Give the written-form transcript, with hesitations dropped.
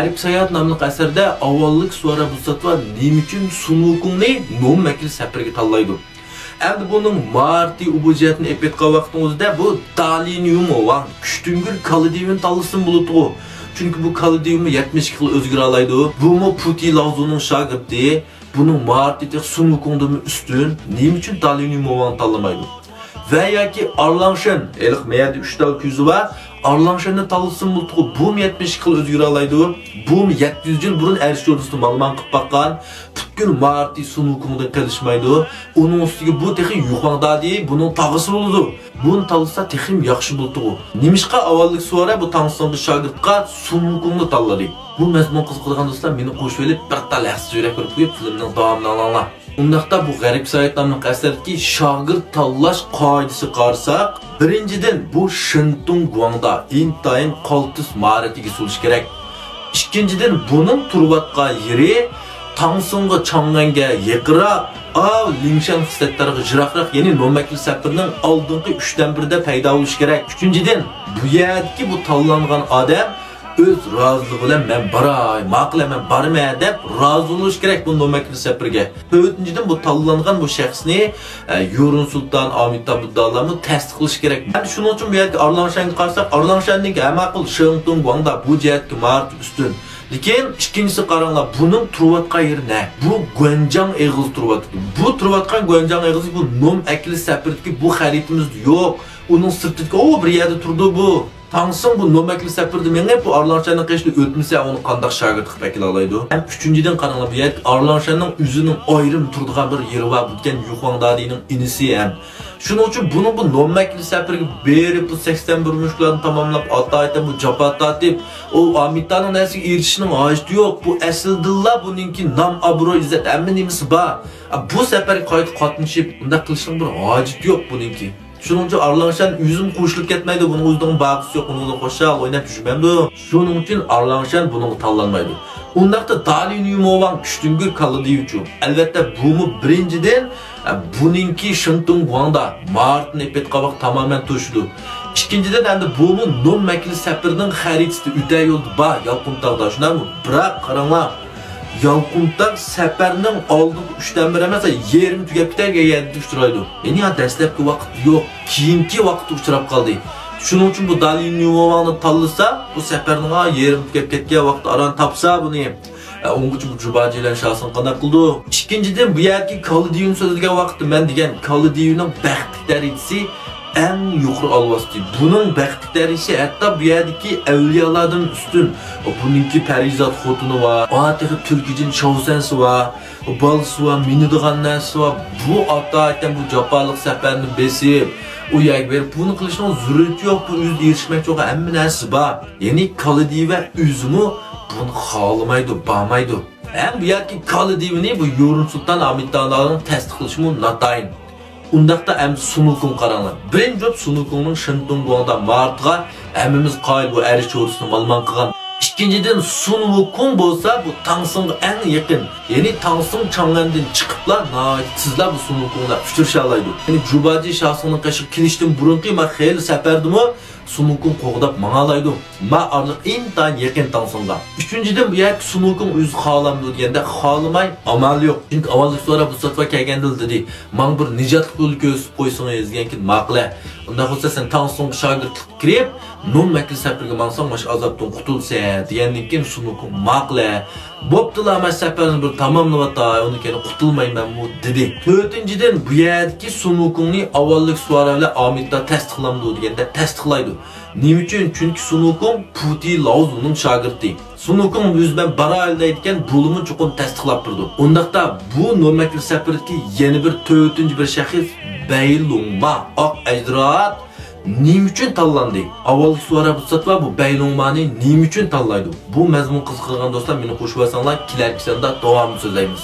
Garip Sayat namlı əsərdə avvallık suara Vusatva nima uchun Sun Wukongni nom makil safarga tanlaydi. Endi bunun Marti ubujatini epetqa vaqtning o'zida bu Dalin Yumovang Kuchtingul Kalidiyevni tanlasin bo'ladi. Chunki bu Kalidiyevni 72 yil o'zgara oladi. Bu mu Puti Laozuning shogirdi. Bunun Marti Sun Wukongdan ustun. Nima uchun Dalin Yumovangni tanlamaydi? Ve ya ki Arlangshan, elik meyadi 3 dal küzü var. Arlangshan'ı tanlısın bulduğu bu 70 yıl özgür alaydı. Bu 700 yıl burun erişi ordusunu malman kıp bakkan. Bütün Marti Sun Wukong'dan kalışmaydı. Onun üstüge bu texim yuxanda değil, bunun tağısı buldu. Bunu tanlısa texim yaxşı buldu. Nimişqa avallık sonra bu tanlısın şagirtqa Sun Wukong'u tanladı. Bu mezmun kızıqılgan dostlar meni qo'shib elib bir tal yaxshi yurek ko'rib qo'yib filmning davomini olanlar. Undaqda bu Garip Sayat namlı əsərdəki şagird tanlash qoidasi qarsak, birinchidan bu Shintung Guangda intayin qaltis maharatiga solish kerak. İkinchidan bunun turvatgan yeri Tangsunga Chang'anga yaqinroq, Lingshan xislatlariga jiroqroq, ya'ni Nomakli safarning oldingi 3dan 1da paydo bo'lishi kerak. Uchinchidan bu yerdagi bu tanlangan odam öz razılığı bilen men baray, maqla men barma deb razı oluş kerak bu Nomakli safarga. Dördüncüden bu tanlangan bu şəxsni Yurun Sultan, Amitabh Buddhalarni tasdiqlash kerak. Yani şunun uchun bu yerga Arlangshanga qarsak, Arlangshanning hamaqil Shintung Guangda bu jihatga Marti ustun. Lekin ikkinchisi qaranglar, buning turvatgan yeri ne? Bu Guanzhang eg'iz turvatdi. Bu turvatgan Guanzhang eg'izi bu nom akli safirdagi bu xaritamizda yo'q. Uning sirtidagi bir yerda turdi bu. Tangsın bu Nomakli safarda men bu Arlangshanning qishni o'tmasa uni qanday shogird qilib vakil olaydi. Ham uchinchidan qaranglar, bu yer Arlangshanning o'zining ayrim turadigan bir yeri bor. Bu degan Yuxang Dadining inisi ham. Shuning uchun buni bu Nomakli safarga berib bu 81 mushlarni tamomlab atayta bu japatatib o Amitabhning narsaga erishishning hojati yo'q. Bu asldilla buningki nom obro' izzat hamma nimasi bor. Bu safarga qayta qatnashib unda qilishning bir hojati yo'q buningki. Şunun için Arlangshan üzüm qo'shilib ketmaydi, bunun o'zining bag'isi yo'q, uni qo'shal o'ynab yurmaydi. Shuning uchun Arlangshan buni tanlanmaydi. Undaqda Dalin Yumovang Kuchtingul Kalidiyev uchun. Albatta bu mu birinchidan buningki Shintung Guangda Martni epetqabaq tamamen to'shdi. İkincidən endi bu mu Nomakli safarning xaritasi o'ta yo'lda bor, Yalquntaqda. Shunami? Biroq qaranglar, Yalquntaq safarning oldingi 3dan 1 emas, 20 tugab ketarga yerda uchraydi. Ya'ni dastlabki vaqt yo'q, keyingi vaqt uchrab qoldi. Shuning uchun bu Dalin Yumovangni tanlasa, bu safarning 20 tugab ketgan vaqt aran topsa buni o'ng'uchi bu jubajilar shaxsan qanday qildi. Ikkinchidan bu yerga Kalidiyevni so'zlagan vaqtda men degan Kalidiyevning baxtli darajasi en yuqori olvasti. Bunun baxtli darajasi hatto bu yerdagi avliyolardan ustun. Buningki Parizat xotini var, atiqi Turkijin Shawsansi var, balsi var, minidigan narsi var. Bu ata bu japalik safarni besib u yak berib buni qilishning zarurati yo'q. Bu o'z erishmoqchi bo'lgan hamma narsa bor. Ya'ni Kalidiyeva o'zimi buni xohlamaydi, bormaydi. Ham bu yerga Kalidiyevni bu Yurun Sultan Amitabhlarning tasdiqlashi notayin. Undaqda ham Sun Wukong qaranglar. Birinchi Sun Wukongning Shintung Guangda Martga hammamiz qoyil bu arish o'risini malman qilgan. İkinciden Sun Wukong bo'lsa bu Tangsunga eng yaqin. Ya'ni Tangsun Chang'andan chiqiblar, sizlar bu Sun Wukongda uchrasha oladi. Ya'ni Jubaji shaxsining qashiq kelishdan burunqi men xeyli safardimi Sun Wukong qo'g'dab mang'alaydi. Ma arliq intan yaqin Tangsunga. Uchinchidan bu yer Sun Wukong o'zi xohlamdi deganda xohlamay amal yo'q. Chunki avvalgi so'ra bu satva kelganda dedi, "Men bir nijotlik yo'li ko'rsatib qo'ysangiz degankin maqla. Unda bo'lsa sen Tangsunga shogirdlik kirib, Nomakli safarga mansang mash azobdan qutulsa degandan keyin Sun Wukong maqla. Bo'ptilar, men safarni bir tamomlab uni keyin qutulmayman bu dedi. To'rtinchidan bu yerdagi Sun Wukongni avvallik suara bilan Amitabh tasdiqlamdi deganda tasdiqlaydi. Nima uchun? Chunki Sun Wukong Puti Laozuning shogirdi. Sun Wukong o'zidan barayda aytgan bulumni chuqur tasdiqlab turdi. Undaqda bu Nomakli safardagi yana bir to'rtinchi bir shaxs Baylongma oq ajrat nima uchun tanlandi? Avvalgi suara bu satva bu Baylongmani nima uchun tanlaydi? Bu mazmun qiziqgan do'stlar meni qo'shib olsanglar, kelar kisanda davomini so'zlaymiz.